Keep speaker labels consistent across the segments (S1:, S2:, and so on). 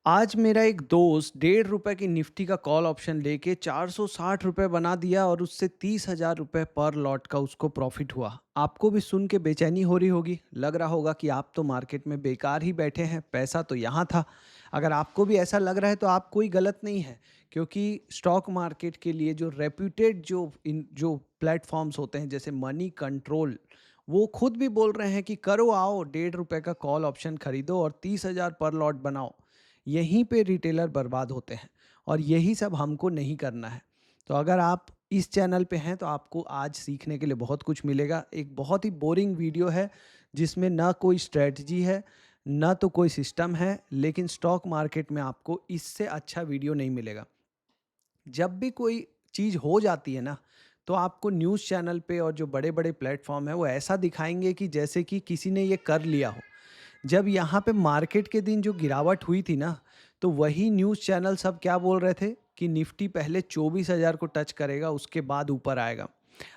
S1: आज मेरा एक दोस्त ₹1.5 की निफ्टी का कॉल ऑप्शन लेके ₹460 बना दिया और उससे ₹30,000 पर लॉट का उसको प्रॉफिट हुआ। आपको भी सुन के बेचैनी हो रही होगी, लग रहा होगा कि आप तो मार्केट में बेकार ही बैठे हैं, पैसा तो यहाँ था। अगर आपको भी ऐसा लग रहा है तो आप कोई गलत नहीं है, क्योंकि स्टॉक मार्केट के लिए जो रेप्यूटेड जो प्लेटफॉर्म्स होते हैं जैसे मनी कंट्रोल, वो खुद भी बोल रहे हैं कि करो आओ ₹1.5 का कॉल ऑप्शन खरीदो और 30,000 पर लॉट बनाओ। यहीं पे रिटेलर बर्बाद होते हैं और यही सब हमको नहीं करना है। तो अगर आप इस चैनल पे हैं तो आपको आज सीखने के लिए बहुत कुछ मिलेगा। एक बहुत ही बोरिंग वीडियो है जिसमें ना कोई स्ट्रेटजी है, ना तो कोई सिस्टम है, लेकिन स्टॉक मार्केट में आपको इससे अच्छा वीडियो नहीं मिलेगा। जब भी कोई चीज़ हो जाती है ना, तो आपको न्यूज़ चैनल पे और जो बड़े-बड़े प्लेटफ़ॉर्म हैं वो ऐसा दिखाएँगे कि जैसे कि किसी ने ये कर लिया हो। जब यहाँ पे मार्केट के दिन जो गिरावट हुई थी ना, तो वही न्यूज़ चैनल सब क्या बोल रहे थे कि निफ्टी पहले 24,000 को टच करेगा, उसके बाद ऊपर आएगा।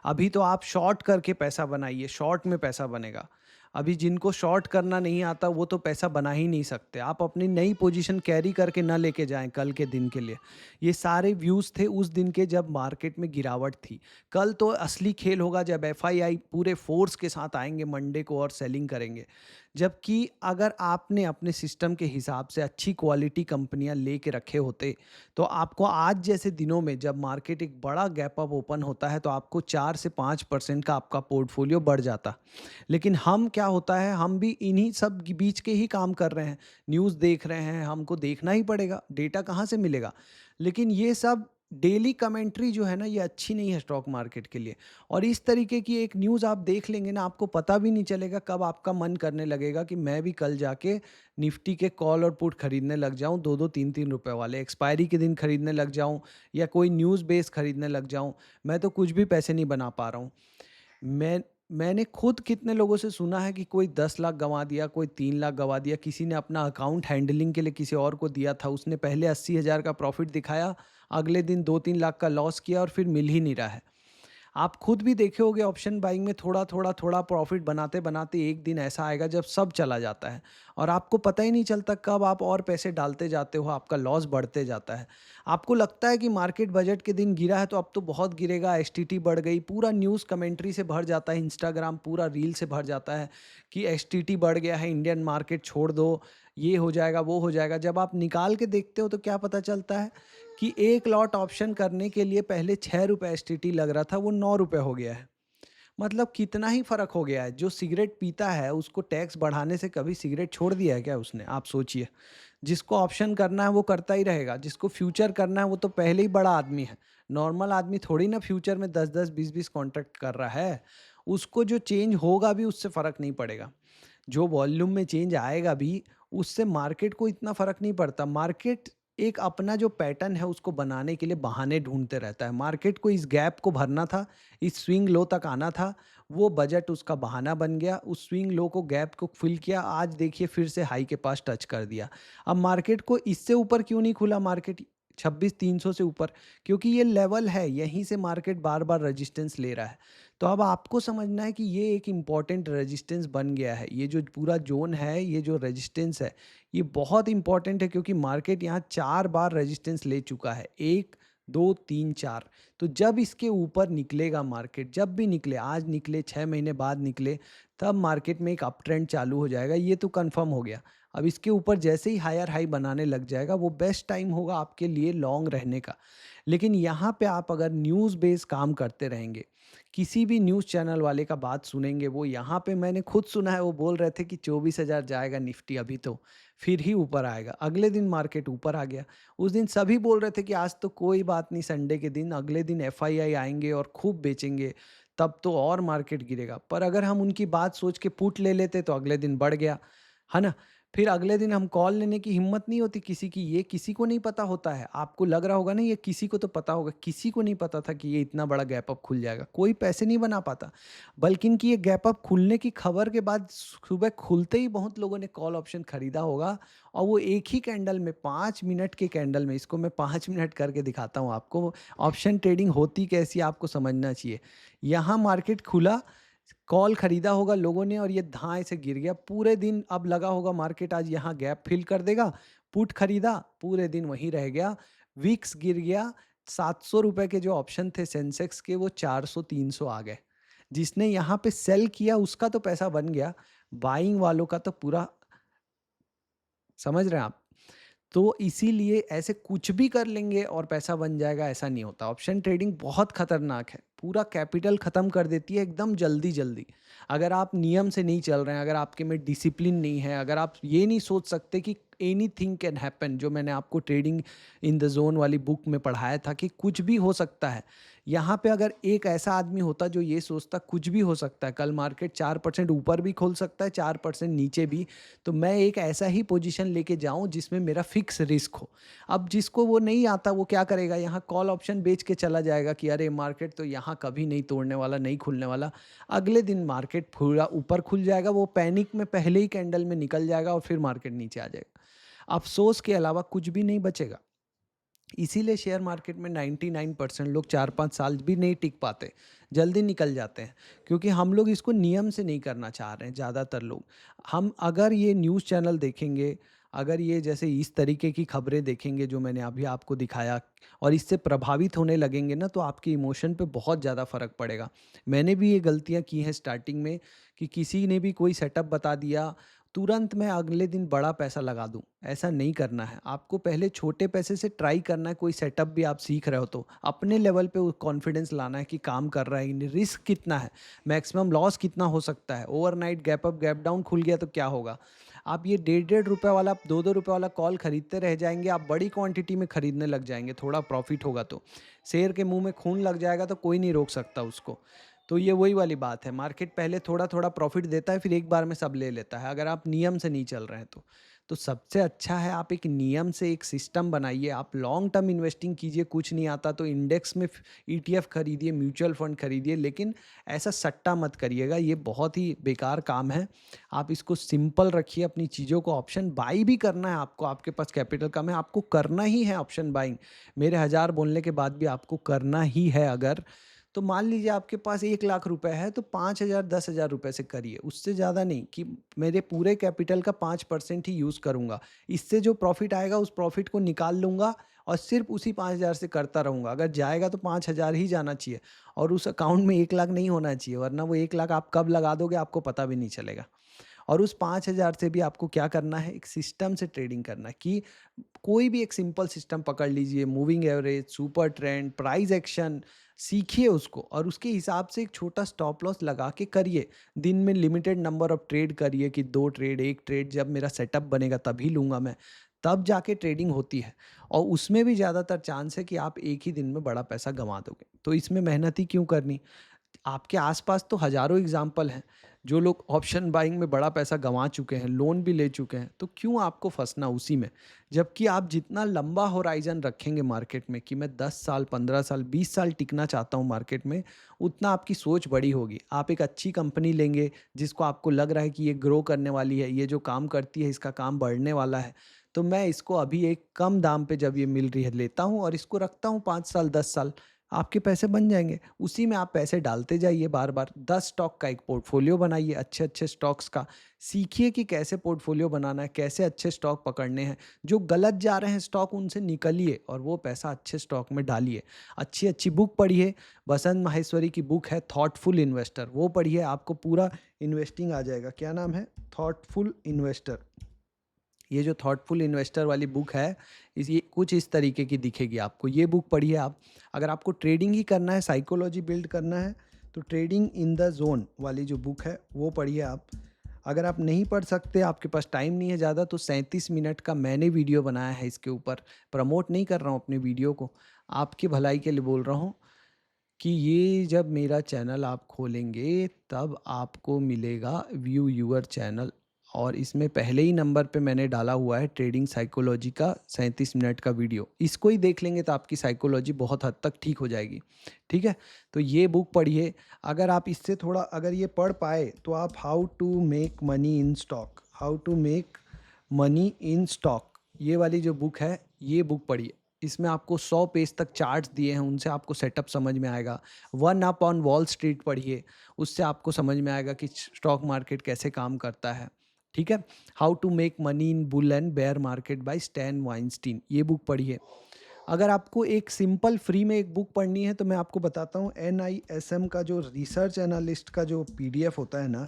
S1: अभी तो आप शॉर्ट करके पैसा बनाइए, शॉर्ट में पैसा बनेगा। अभी जिनको शॉर्ट करना नहीं आता वो तो पैसा बना ही नहीं सकते। आप अपनी नई पोजीशन कैरी करके ना लेके जाएँ कल के दिन के लिए। ये सारे व्यूज़ थे उस दिन के जब मार्केट में गिरावट थी। कल तो असली खेल होगा जब एफआईआई पूरे फ़ोर्स के साथ आएँगे मंडे को और सेलिंग करेंगे। जबकि अगर आपने अपने सिस्टम के हिसाब से अच्छी क्वालिटी कंपनियां लेके रखे होते, तो आपको आज जैसे दिनों में जब मार्केट एक बड़ा गैप अप ओपन होता है तो आपको 4 से 5% का आपका पोर्टफोलियो बढ़ जाता। लेकिन हम क्या होता है, हम भी इन्हीं सब बीच के ही काम कर रहे हैं, न्यूज़ देख रहे हैं, हमको देखना ही पड़ेगा, डेटा कहाँ से मिलेगा। लेकिन ये सब डेली कमेंट्री जो है ना, ये अच्छी नहीं है स्टॉक मार्केट के लिए। और इस तरीके की एक न्यूज़ आप देख लेंगे ना, आपको पता भी नहीं चलेगा कब आपका मन करने लगेगा कि मैं भी कल जाके निफ्टी के कॉल और पुट खरीदने लग जाऊं, 2-2 3-3 रुपए वाले एक्सपायरी के दिन खरीदने लग जाऊं, या कोई न्यूज़ बेस खरीदने लग जाऊं। मैं तो कुछ भी पैसे नहीं बना पा रहा हूं। मैंने खुद कितने लोगों से सुना है कि कोई 10 लाख गंवा दिया, कोई 3 लाख गंवा दिया, किसी ने अपना अकाउंट हैंडलिंग के लिए किसी और को दिया था, उसने पहले 80,000 का प्रॉफिट दिखाया, अगले दिन 2-3 लाख का लॉस किया और फिर मिल ही नहीं रहा है। आप खुद भी देखे होंगे ऑप्शन बाइंग में थोड़ा प्रॉफिट बनाते-बनाते एक दिन ऐसा आएगा जब सब चला जाता है और आपको पता ही नहीं चलता कब आप और पैसे डालते जाते हो, आपका लॉस बढ़ते जाता है। आपको लगता है कि मार्केट बजट के दिन गिरा है तो अब तो बहुत गिरेगा, एसटीटी बढ़ गई, पूरा न्यूज़ कमेंट्री से भर जाता है, इंस्टाग्राम पूरा रील से भर जाता है कि एसटीटी बढ़ गया है, इंडियन मार्केट छोड़ दो, ये हो जाएगा, वो हो जाएगा। जब आप निकाल के देखते हो तो क्या पता चलता है कि एक लॉट ऑप्शन करने के लिए पहले ₹6 एसटीटी लग रहा था, वो ₹9 हो गया है। मतलब कितना ही फ़र्क हो गया है। जो सिगरेट पीता है उसको टैक्स बढ़ाने से कभी सिगरेट छोड़ दिया है क्या उसने? आप सोचिए। जिसको ऑप्शन करना है वो करता ही रहेगा, जिसको फ्यूचर करना है वो तो पहले ही बड़ा आदमी है। नॉर्मल आदमी थोड़ी ना फ्यूचर में 10-10, 20-20 कॉन्ट्रैक्ट कर रहा है। उसको जो चेंज होगा भी उससे फ़र्क नहीं पड़ेगा। जो वॉल्यूम में चेंज आएगा भी, उससे मार्केट को इतना फ़र्क नहीं पड़ता। मार्केट एक अपना जो पैटर्न है उसको बनाने के लिए बहाने ढूँढते रहता है। मार्केट को इस गैप को भरना था, इस स्विंग लो तक आना था, वो बजट उसका बहाना बन गया, उस स्विंग लो को गैप को फ़िल किया, आज देखिए फिर से हाई के पास टच कर दिया। अब मार्केट को इससे ऊपर क्यों नहीं खुला मार्केट 26,300 से ऊपर? क्योंकि ये लेवल है, यहीं से मार्केट बार-बार रेजिस्टेंस ले रहा है। तो अब आपको समझना है कि ये एक इम्पॉर्टेंट रेजिस्टेंस बन गया है। ये जो पूरा ज़ोन है, ये जो रेजिस्टेंस है, ये बहुत इम्पॉर्टेंट है क्योंकि मार्केट यहाँ 4 बार रेजिस्टेंस ले चुका है। 1, 2, 3, 4। तो जब इसके ऊपर निकलेगा मार्केट, जब भी निकले, आज निकले, 6 महीने बाद निकले, तब मार्केट में एक अप ट्रेंड चालू हो जाएगा, ये तो कन्फर्म हो गया। अब इसके ऊपर जैसे ही हायर हाई बनाने लग जाएगा, वो बेस्ट टाइम होगा आपके लिए लॉन्ग रहने का। लेकिन यहाँ पे आप अगर न्यूज़ बेस काम करते रहेंगे, किसी भी न्यूज़ चैनल वाले का बात सुनेंगे, वो यहाँ पे मैंने खुद सुना है, वो बोल रहे थे कि 24,000 जाएगा निफ्टी अभी तो, फिर ही ऊपर आएगा। अगले दिन मार्केट ऊपर आ गया। उस दिन सभी बोल रहे थे कि आज तो कोई बात नहीं, संडे के दिन, अगले दिन एफआईआई आएँगे और खूब बेचेंगे, तब तो और मार्केट गिरेगा। पर अगर हम उनकी बात सोच के पुट ले लेते तो अगले दिन बढ़ गया, है ना? फिर अगले दिन हम कॉल लेने की हिम्मत नहीं होती किसी की, ये किसी को नहीं पता होता है। आपको लग रहा होगा ना ये किसी को तो पता होगा, किसी को नहीं पता था कि ये इतना बड़ा गैप अप खुल जाएगा। कोई पैसे नहीं बना पाता। बल्कि इनकी ये गैप अप खुलने की खबर के बाद सुबह खुलते ही बहुत लोगों ने कॉल ऑप्शन खरीदा होगा और वो एक ही कैंडल में 5 मिनट के कैंडल में, इसको मैं 5 मिनट करके दिखाता हूँ आपको, ऑप्शन ट्रेडिंग होती कैसी है आपको समझना चाहिए। यहाँ मार्केट खुला, कॉल खरीदा होगा लोगों ने और ये धाए से गिर गया। पूरे दिन अब लगा होगा मार्केट आज यहाँ गैप फिल कर देगा, पुट खरीदा, पूरे दिन वहीं रह गया, विक्स गिर गया, 700 रुपए के जो ऑप्शन थे सेंसेक्स के वो 400-300 आ गए। जिसने यहाँ पे सेल किया उसका तो पैसा बन गया, बाइंग वालों का तो पूरा, समझ रहे हैं आप? तो इसीलिए ऐसे कुछ भी कर लेंगे और पैसा बन जाएगा, ऐसा नहीं होता। ऑप्शन ट्रेडिंग बहुत खतरनाक है, पूरा कैपिटल खत्म कर देती है एकदम जल्दी जल्दी। अगर आप नियम से नहीं चल रहे हैं, अगर आपके में डिसिप्लिन नहीं है, अगर आप ये नहीं सोच सकते कि एनीथिंग कैन हैपन, जो मैंने आपको ट्रेडिंग इन द जोन वाली बुक में पढ़ाया था कि कुछ भी हो सकता है। यहाँ पे अगर एक ऐसा आदमी होता जो ये सोचता कुछ भी हो सकता है, कल मार्केट 4% ऊपर भी खोल सकता है, 4% नीचे भी, तो मैं एक ऐसा ही पोजीशन लेके जाऊं जिसमें मेरा फिक्स रिस्क हो। अब जिसको वो नहीं आता वो क्या करेगा, यहाँ कॉल ऑप्शन बेच के चला जाएगा कि अरे मार्केट तो यहाँ कभी नहीं तोड़ने वाला, नहीं खुलने वाला। अगले दिन मार्केट पूरा ऊपर खुल जाएगा, वो पैनिक में पहले ही कैंडल में निकल जाएगा और फिर मार्केट नीचे आ जाएगा। अफसोस के अलावा कुछ भी नहीं बचेगा। इसीलिए शेयर मार्केट में 99% लोग 4-5 साल भी नहीं टिक पाते, जल्दी निकल जाते हैं, क्योंकि हम लोग इसको नियम से नहीं करना चाह रहे हैं ज़्यादातर लोग। हम अगर ये न्यूज़ चैनल देखेंगे, अगर ये जैसे इस तरीके की खबरें देखेंगे जो मैंने अभी आपको दिखाया, और इससे प्रभावित होने लगेंगे ना, तो आपके इमोशन पे बहुत ज़्यादा फ़र्क पड़ेगा। मैंने भी ये गलतियाँ की हैं स्टार्टिंग में, कि किसी ने भी कोई सेटअप बता दिया, तुरंत मैं अगले दिन बड़ा पैसा लगा दूं, ऐसा नहीं करना है। आपको पहले छोटे पैसे से ट्राई करना है। कोई सेटअप भी आप सीख रहे हो तो अपने लेवल पे कॉन्फिडेंस लाना है कि काम कर रहा है कि नहीं, रिस्क कितना है, मैक्सिमम लॉस कितना हो सकता है, overnight gap up gap down खुल गया तो क्या होगा। आप ये 1.5-1.5 रुपये वाला, 2-2 रुपये वाला कॉल खरीदते रह जाएंगे, आप बड़ी क्वांटिटी में खरीदने लग जाएंगे, थोड़ा प्रॉफिट होगा तो शेर के मुंह में खून लग जाएगा तो कोई नहीं रोक सकता उसको। तो ये वही वाली बात है, मार्केट पहले थोड़ा-थोड़ा प्रॉफ़िट देता है, फिर एक बार में सब ले लेता है, अगर आप नियम से नहीं चल रहे हैं तो। तो सबसे अच्छा है आप एक नियम से एक सिस्टम बनाइए, आप लॉन्ग टर्म इन्वेस्टिंग कीजिए, कुछ नहीं आता तो इंडेक्स में ईटीएफ खरीदिए, म्यूचुअल फंड खरीदिए, लेकिन ऐसा सट्टा मत करिएगा, ये बहुत ही बेकार काम है। आप इसको सिंपल रखिए अपनी चीज़ों को, ऑप्शन बाई भी करना है आपको, आपके पास कैपिटल कम है, आपको करना ही है ऑप्शन बाइंग। मेरे 1000 बोलने के बाद भी आपको करना ही है अगर, तो मान लीजिए आपके पास 1 लाख रुपए है तो 5,000 10,000 रुपए से करिए, उससे ज़्यादा नहीं, कि मेरे पूरे कैपिटल का 5% ही यूज़ करूँगा। इससे जो प्रॉफिट आएगा उस प्रॉफिट को निकाल लूँगा और सिर्फ उसी 5,000 से करता रहूँगा। अगर जाएगा तो 5,000 ही जाना चाहिए, और उस अकाउंट में 1 लाख नहीं होना चाहिए, वरना वो 1 लाख आप कब लगा दोगे आपको पता भी नहीं चलेगा। और उस 5,000 से भी आपको क्या करना है, एक सिस्टम से ट्रेडिंग करना है, कि कोई भी एक सिंपल सिस्टम पकड़ लीजिए, moving average, super trend, price action, सीखिए उसको और उसके हिसाब से एक छोटा स्टॉप लॉस लगा के करिए। दिन में लिमिटेड नंबर ऑफ ट्रेड करिए, कि 2 ट्रेड, 1 ट्रेड, जब मेरा सेटअप बनेगा तभी लूँगा मैं, तब जाके ट्रेडिंग होती है। और उसमें भी ज़्यादातर चांस है कि आप एक ही दिन में बड़ा पैसा गँवा दोगे। तो इसमें मेहनत ही क्यों करनी? आपके आस-पास तो हज़ारों एग्ज़ाम्पल हैं, जो लोग ऑप्शन बाइंग में बड़ा पैसा गँवा चुके हैं, लोन भी ले चुके हैं, तो क्यों आपको फँसना उसी में? जबकि आप जितना लंबा होराइज़न रखेंगे मार्केट में, कि मैं 10 साल, 15 साल, 20 साल टिकना चाहता हूँ मार्केट में, उतना आपकी सोच बड़ी होगी। आप एक अच्छी कंपनी लेंगे, जिसको आपको लग रहा है कि ये ग्रो करने वाली है, ये जो काम करती है, इसका काम बढ़ने वाला है, तो मैं इसको अभी एक कम दाम पे जब ये मिल रही है, लेता हूँ और इसको रखता हूँ 5 साल, 10 साल। आपके पैसे बन जाएँगे। उसी में आप पैसे डालते जाइए बार-बार। 10 स्टॉक का एक पोर्टफ़ोलियो बनाइए, अच्छे-अच्छे स्टॉक्स का। सीखिए कि कैसे पोर्टफ़ोलियो बनाना है, कैसे अच्छे स्टॉक पकड़ने हैं। जो गलत जा रहे हैं स्टॉक, उनसे निकलिए और वो पैसा अच्छे स्टॉक में डालिए। अच्छी-अच्छी बुक पढ़िए। बसंत माहेश्वरी की बुक है थॉटफुल इन्वेस्टर, वो पढ़िए, आपको पूरा इन्वेस्टिंग आ जाएगा। क्या नाम है? Thoughtful investor. ये जो थॉटफुल इन्वेस्टर वाली बुक है, ये कुछ इस तरीके की दिखेगी आपको। ये बुक पढ़िए आप। अगर आपको ट्रेडिंग ही करना है, साइकोलॉजी बिल्ड करना है, तो ट्रेडिंग इन द ज़ोन वाली जो बुक है वो पढ़िए आप। अगर आप नहीं पढ़ सकते, आपके पास टाइम नहीं है ज़्यादा, तो 37 मिनट का मैंने वीडियो बनाया है इसके ऊपर। प्रमोट नहीं कर रहा हूँ अपने वीडियो को, आपकी भलाई के लिए बोल रहा हूँ, कि ये जब मेरा चैनल आप खोलेंगे तब आपको मिलेगा व्यू यूअर चैनल, और इसमें पहले ही नंबर पे मैंने डाला हुआ है ट्रेडिंग साइकोलॉजी का 37 मिनट का वीडियो। इसको ही देख लेंगे तो आपकी साइकोलॉजी बहुत हद तक ठीक हो जाएगी। ठीक है? तो ये बुक पढ़िए। अगर आप इससे थोड़ा, अगर ये पढ़ पाए, तो आप how to make money in stock, how to make money in stock, ये वाली जो बुक है, ये बुक पढ़िए। इसमें आपको 100 पेज तक चार्ट्स दिए हैं, उनसे आपको सेटअप समझ में आएगा। One up on wall street पढ़िए, उससे आपको समझ में आएगा कि स्टॉक मार्केट कैसे काम करता है। ठीक है? How to make money in bull and bear market by Stan Weinstein, ये बुक पढ़िए। अगर आपको एक सिंपल फ्री में एक बुक पढ़नी है तो मैं आपको बताता हूँ, NISM का जो रिसर्च एनालिस्ट का जो PDF होता है ना,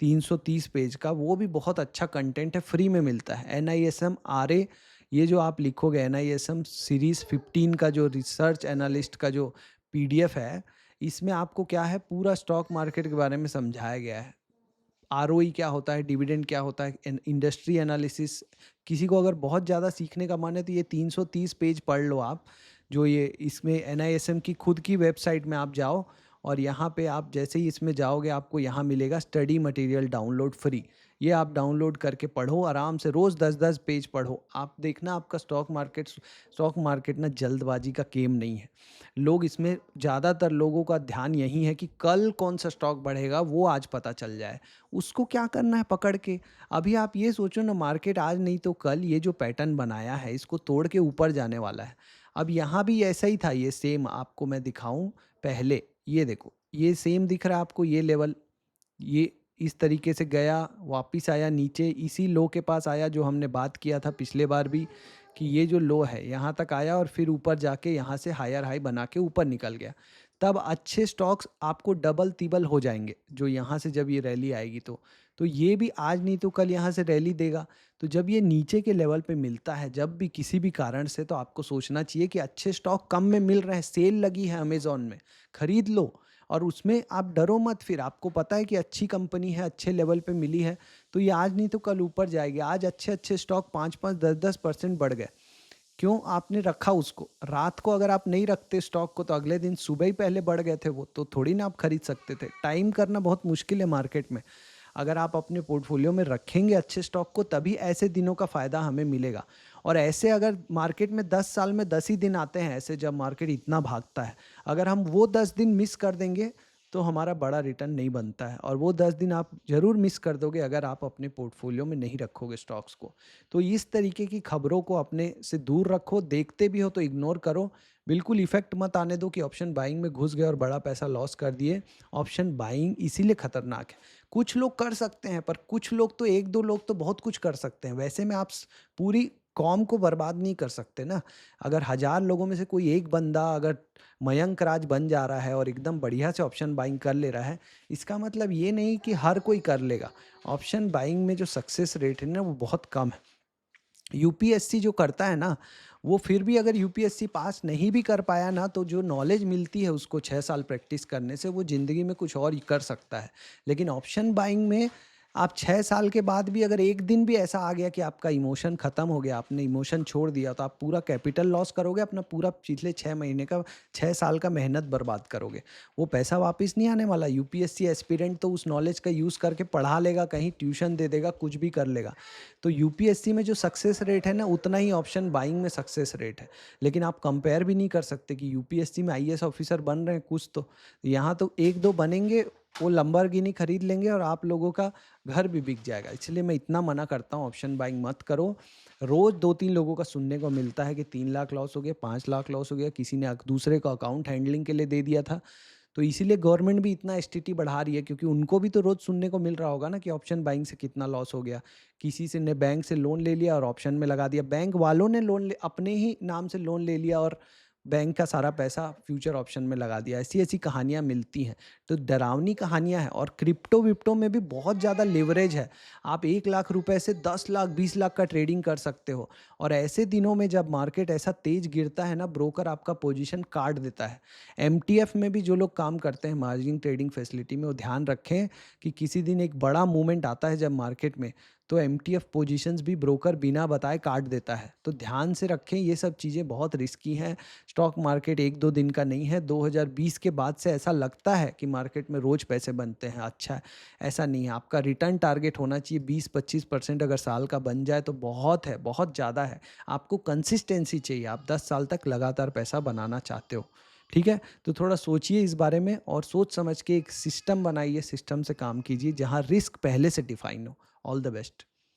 S1: 330 पेज का, वो भी बहुत अच्छा कंटेंट है, फ्री में मिलता है। NISM RA, ये जो आप लिखोगे NISM सीरीज 15 का जो रिसर्च एनालिस्ट का जो PDF है, इसमें आपको क्या है, पूरा स्टॉक मार्केट के बारे में समझाया गया है। ROE क्या होता है, डिविडेंड क्या होता है, इंडस्ट्री एनालिसिस। किसी को अगर बहुत ज़्यादा सीखने का मन है तो ये 330 पेज पढ़ लो आप। जो ये इसमें NISM की खुद की वेबसाइट में आप जाओ, और यहाँ पे आप जैसे ही इसमें जाओगे आपको यहाँ मिलेगा स्टडी मटेरियल डाउनलोड फ्री। ये आप डाउनलोड करके पढ़ो आराम से, रोज़ 10-10 पेज पढ़ो। आप देखना आपका स्टॉक मार्केट ना जल्दबाजी का गेम नहीं है। लोग इसमें, ज़्यादातर लोगों का ध्यान यही है कि कल कौन सा स्टॉक बढ़ेगा वो आज पता चल जाए, उसको क्या करना है पकड़ के। अभी आप ये सोचो ना, मार्केट आज नहीं तो कल ये जो पैटर्न बनाया है इसको तोड़ के ऊपर जाने वाला है। अब यहाँ भी ऐसा ही था, ये सेम आपको मैं दिखाऊं पहले, ये देखो, ये सेम दिख रहा है आपको, ये लेवल, ये इस तरीके से गया, वापिस आया नीचे, इसी लो के पास आया जो हमने बात किया था पिछले बार भी, कि ये जो लो है यहाँ तक आया और फिर ऊपर जाके यहाँ से हायर हाई बना के ऊपर निकल गया। तब अच्छे स्टॉक्स आपको डबल तिबल हो जाएंगे, जो यहाँ से जब ये रैली आएगी तो ये भी आज नहीं तो कल यहाँ से रैली देगा। तो जब ये नीचे के लेवल पे मिलता है, जब भी किसी भी कारण से, तो आपको सोचना चाहिए कि अच्छे स्टॉक कम में मिल रहे हैं, सेल लगी है अमेज़न में, खरीद लो। और उसमें आप डरो मत, फिर आपको पता है कि अच्छी कंपनी है, अच्छे लेवल पे मिली है, तो ये आज नहीं तो कल ऊपर जाएगी। आज अच्छे अच्छे स्टॉक 5-5 10-10% बढ़ गए। क्यों आपने रखा उसको? रात को अगर आप नहीं रखते स्टॉक को तो अगले दिन सुबह ही पहले बढ़ गए थे वो, तो थोड़ी ना आप खरीद सकते थे। टाइम करना बहुत मुश्किल है मार्केट में। अगर आप अपने पोर्टफोलियो में रखेंगे अच्छे स्टॉक को, तभी ऐसे दिनों का फ़ायदा हमें मिलेगा। और ऐसे अगर मार्केट में 10 साल में 10 ही दिन आते हैं ऐसे, जब मार्केट इतना भागता है, अगर हम वो 10 दिन मिस कर देंगे तो हमारा बड़ा रिटर्न नहीं बनता है। और वो 10 दिन आप ज़रूर मिस कर दोगे अगर आप अपने पोर्टफोलियो में नहीं रखोगे स्टॉक्स को। तो इस तरीके की खबरों को अपने से दूर रखो, देखते भी हो तो इग्नोर करो। बिल्कुल इफेक्ट मत आने दो कि ऑप्शन बाइंग में घुस गए और बड़ा पैसा लॉस कर दिए। ऑप्शन बाइंग इसीलिए खतरनाक है। कुछ लोग कर सकते हैं, पर कुछ लोग तो, एक दो लोग तो बहुत कुछ कर सकते हैं। वैसे में आप पूरी कौम को बर्बाद नहीं कर सकते ना। अगर 1000 लोगों में से कोई एक बंदा अगर मयंक राज बन जा रहा है और एकदम बढ़िया से ऑप्शन बाइंग कर ले रहा है, इसका मतलब ये नहीं कि हर कोई कर लेगा। ऑप्शन बाइंग में जो सक्सेस रेट है ना, वो बहुत कम है। यूपीएससी जो करता है ना, वो फिर भी अगर यूपीएससी पास नहीं भी कर पाया ना, तो जो नॉलेज मिलती है उसको 6 साल प्रैक्टिस करने से, वो ज़िंदगी में कुछ और ही कर सकता है। लेकिन ऑप्शन बाइंग में आप 6 साल के बाद भी अगर एक दिन भी ऐसा आ गया कि आपका इमोशन ख़त्म हो गया, आपने इमोशन छोड़ दिया, तो आप पूरा कैपिटल लॉस करोगे, अपना पूरा पिछले 6 महीने का, 6 साल का मेहनत बर्बाद करोगे। वो पैसा वापस नहीं आने वाला। यूपीएससी एस्पिरेंट तो उस नॉलेज का यूज़ करके पढ़ा लेगा, कहीं ट्यूशन दे देगा, कुछ भी कर लेगा। तो यूपीएससी में जो सक्सेस रेट है ना, उतना ही ऑप्शन बाइंग में सक्सेस रेट है। लेकिन आप कंपेयर भी नहीं कर सकते कि यूपीएससी में आईएएस ऑफिसर बन रहे हैं कुछ, तो यहाँ तो एक दो बनेंगे, वो लंबरगिनी खरीद लेंगे और आप लोगों का घर भी बिक जाएगा। इसलिए मैं इतना मना करता हूँ, ऑप्शन बाइंग मत करो। रोज़ 2-3 लोगों का सुनने को मिलता है कि 3 लाख लॉस हो गया, 5 लाख लॉस हो गया, किसी ने दूसरे को अकाउंट हैंडलिंग के लिए दे दिया था। तो इसीलिए गवर्नमेंट भी इतना एसटीटी बढ़ा रही है, क्योंकि उनको भी तो रोज़ सुनने को मिल रहा होगा ना कि ऑप्शन बाइंग से कितना लॉस हो गया। किसी से ने बैंक से लोन ले लिया और ऑप्शन में लगा दिया, बैंक वालों ने अपने ही नाम से लोन ले लिया और बैंक का सारा पैसा फ्यूचर ऑप्शन में लगा दिया। ऐसी ऐसी कहानियाँ मिलती हैं। तो डरावनी कहानियाँ हैं। और क्रिप्टो विप्टो में भी बहुत ज़्यादा लेवरेज है। आप 1 लाख रुपए से 10 लाख 20 लाख का ट्रेडिंग कर सकते हो। और ऐसे दिनों में जब मार्केट ऐसा तेज गिरता है ना, ब्रोकर आपका पोजीशन काट देता है। एमटीएफ में भी जो लोग काम करते हैं मार्जिन ट्रेडिंग फैसिलिटी में, वो ध्यान रखें कि किसी दिन एक बड़ा मूवमेंट आता है जब मार्केट में, तो एमटीएफ पोजीशंस भी ब्रोकर बिना बताए काट देता है। तो ध्यान से रखें, ये सब चीज़ें बहुत रिस्की हैं। स्टॉक मार्केट 1-2 दिन का नहीं है। 2020 के बाद से ऐसा लगता है कि मार्केट में रोज़ पैसे बनते हैं, अच्छा है, ऐसा नहीं है। आपका रिटर्न टारगेट होना चाहिए 20-25%, अगर साल का बन जाए तो बहुत है, बहुत ज़्यादा है। आपको कंसिस्टेंसी चाहिए, आप 10 साल तक लगातार पैसा बनाना चाहते हो, ठीक है? तो थोड़ा सोचिए इस बारे में और सोच समझ के एक सिस्टम बनाइए, सिस्टम से काम कीजिए जहाँ रिस्क पहले से डिफाइन हो। All the best.